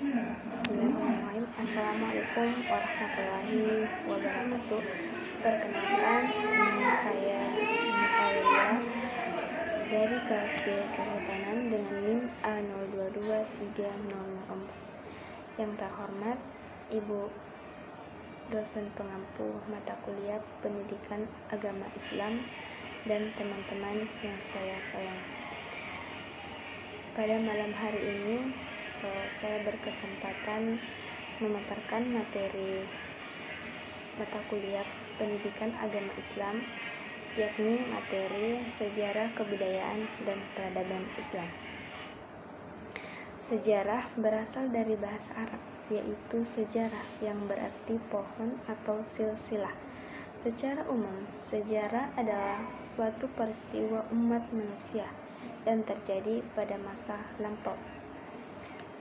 Bismillahirrahmanirrahim. Assalamualaikum warahmatullahi wabarakatuh. Perkenalkan, nama saya Aulia dari kelas B Kehutanan dengan NIM A022304. Yang terhormat Ibu dosen pengampu mata kuliah Pendidikan Agama Islam dan teman-teman yang saya sayangi. Pada malam hari ini saya berkesempatan memaparkan materi mata kuliah Pendidikan Agama Islam, yakni materi Sejarah Kebudayaan dan Peradaban Islam. Sejarah berasal dari bahasa Arab, yaitu sejarah yang berarti pohon atau silsilah. Secara umum, sejarah adalah suatu peristiwa umat manusia yang terjadi pada masa lampau.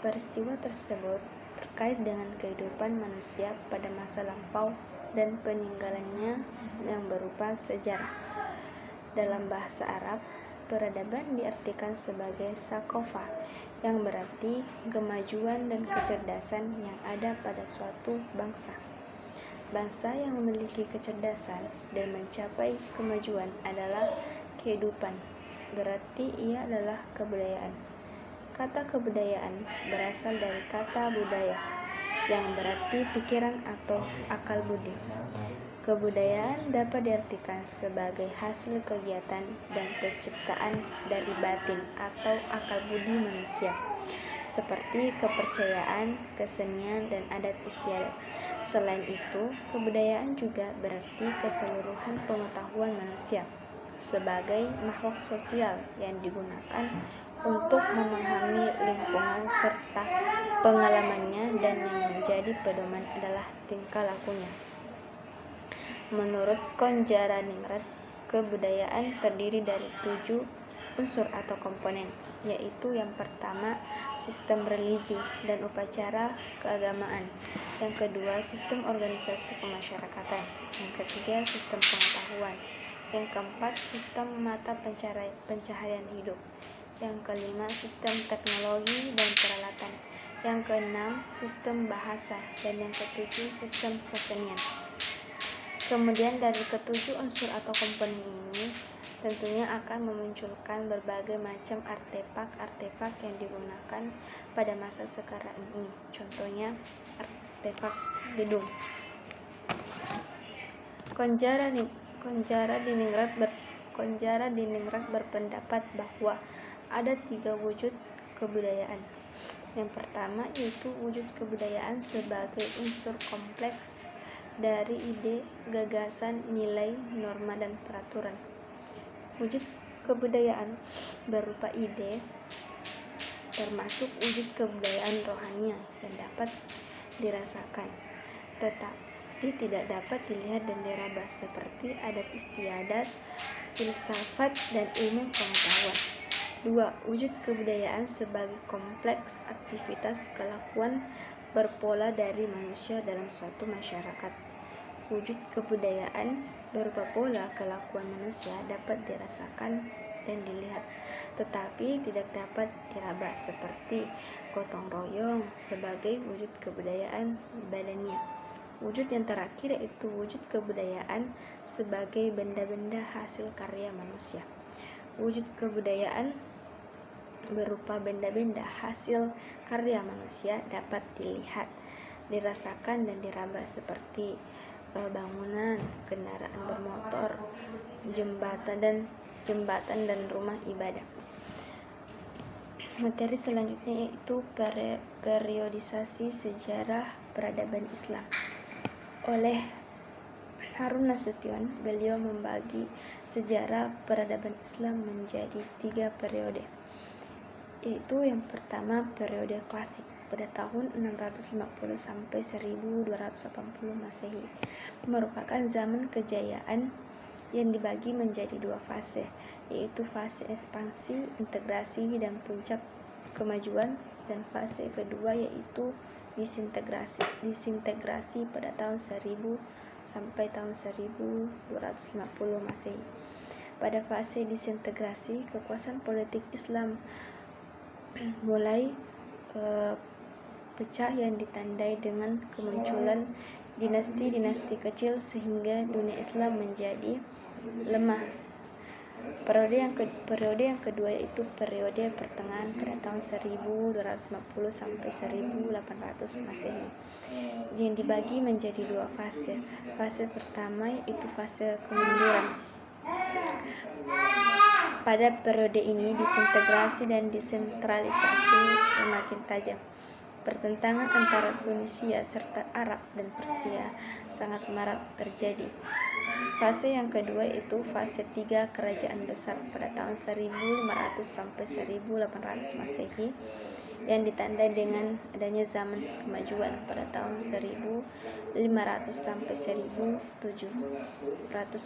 Peristiwa tersebut terkait dengan kehidupan manusia pada masa lampau dan peninggalannya yang berupa sejarah. Dalam bahasa Arab, peradaban diartikan sebagai sakofa, yang berarti kemajuan dan kecerdasan yang ada pada suatu bangsa. Bangsa yang memiliki kecerdasan dan mencapai kemajuan adalah kehidupan, berarti ia adalah kebudayaan. Kata kebudayaan berasal dari kata budaya, yang berarti pikiran atau akal budi. Kebudayaan dapat diartikan sebagai hasil kegiatan dan penciptaan dari batin atau akal budi manusia, seperti kepercayaan, kesenian, dan adat istiadat. Selain itu, kebudayaan juga berarti keseluruhan pengetahuan manusia sebagai makhluk sosial yang digunakan untuk memahami lingkungan serta pengalamannya, dan yang menjadi pedoman adalah tingkah lakunya. Menurut Konjaraningrat, kebudayaan terdiri dari 7 unsur atau komponen, yaitu yang pertama, sistem religi dan upacara keagamaan. Yang kedua, sistem organisasi kemasyarakatan. Yang ketiga, sistem pengetahuan. Yang keempat, sistem mata pencaharian hidup. Yang kelima, sistem teknologi dan peralatan. Yang keenam, sistem bahasa. Dan yang ketujuh, sistem kesenian. Kemudian dari ketujuh unsur atau komponen ini tentunya akan memunculkan berbagai macam artefak yang digunakan pada masa sekarang ini. Contohnya artefak gedung. Konjara Diningrat berpendapat bahwa ada 3 wujud kebudayaan. Yang pertama yaitu wujud kebudayaan sebagai unsur kompleks dari ide, gagasan, nilai, norma, dan peraturan. Wujud kebudayaan berupa ide, termasuk wujud kebudayaan rohani yang dapat dirasakan, tetapi tidak dapat dilihat dan diraba, seperti adat istiadat, filsafat, dan ilmu pengetahuan. 2. Wujud kebudayaan sebagai kompleks aktivitas kelakuan berpola dari manusia dalam suatu masyarakat. Wujud kebudayaan berupa pola kelakuan manusia dapat dirasakan dan dilihat, tetapi tidak dapat diraba, seperti gotong royong sebagai wujud kebudayaan badania. Wujud yang terakhir yaitu wujud kebudayaan sebagai benda-benda hasil karya manusia. Wujud kebudayaan berupa benda-benda hasil karya manusia dapat dilihat, dirasakan, dan diraba, seperti bangunan, kendaraan bermotor, jembatan dan rumah ibadah. Materi selanjutnya yaitu periodisasi sejarah peradaban Islam. Oleh Harun Nasution, beliau membagi sejarah peradaban Islam menjadi 3 periode, yaitu yang pertama periode klasik pada tahun 650 sampai 1280 Masehi, merupakan zaman kejayaan yang dibagi menjadi 2 fase, yaitu fase ekspansi, integrasi, dan puncak kemajuan, dan fase kedua yaitu disintegrasi pada tahun 1000 sampai tahun 1250 Masehi. Pada fase disintegrasi, kekuasaan politik Islam mulai pecah yang ditandai dengan kemunculan dinasti-dinasti kecil sehingga dunia Islam menjadi lemah. Periode yang kedua yaitu periode pertengahan pada tahun 1250 sampai 1800 Masehi, yang dibagi menjadi dua fase. Fase pertama yaitu fase kemunduran. Pada periode ini disintegrasi dan desentralisasi semakin tajam. Pertentangan antara Tunisia serta Arab dan Persia sangat marak terjadi. Fase yang kedua itu fase 3 kerajaan besar pada tahun 1500 sampai 1800 Masehi, yang ditandai dengan adanya zaman kemajuan pada tahun 1500 sampai 1700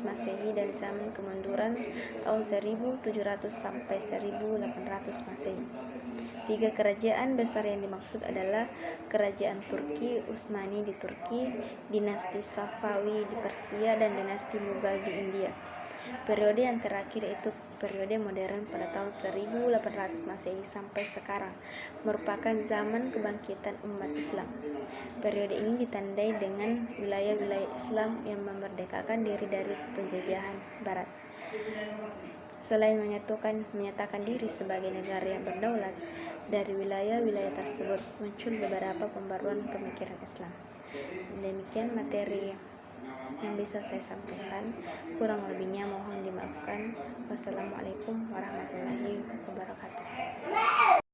Masehi dan zaman kemunduran tahun 1700 sampai 1800 Masehi. 3 kerajaan besar yang dimaksud adalah Kerajaan Turki Utsmani di Turki, dinasti Safawi di Persia, dan dinasti Mughal di India. Periode yang terakhir itu periode modern pada tahun 1800 Masehi sampai sekarang, merupakan zaman kebangkitan umat Islam. Periode ini ditandai dengan wilayah-wilayah Islam yang memerdekakan diri dari penjajahan Barat. Selain menyatakan diri sebagai negara yang berdaulat, dari wilayah-wilayah tersebut muncul beberapa pembaruan pemikiran Islam. Demikian materi yang bisa saya sampaikan, kurang lebihnya mohon dimaafkan. Wassalamualaikum warahmatullahi wabarakatuh.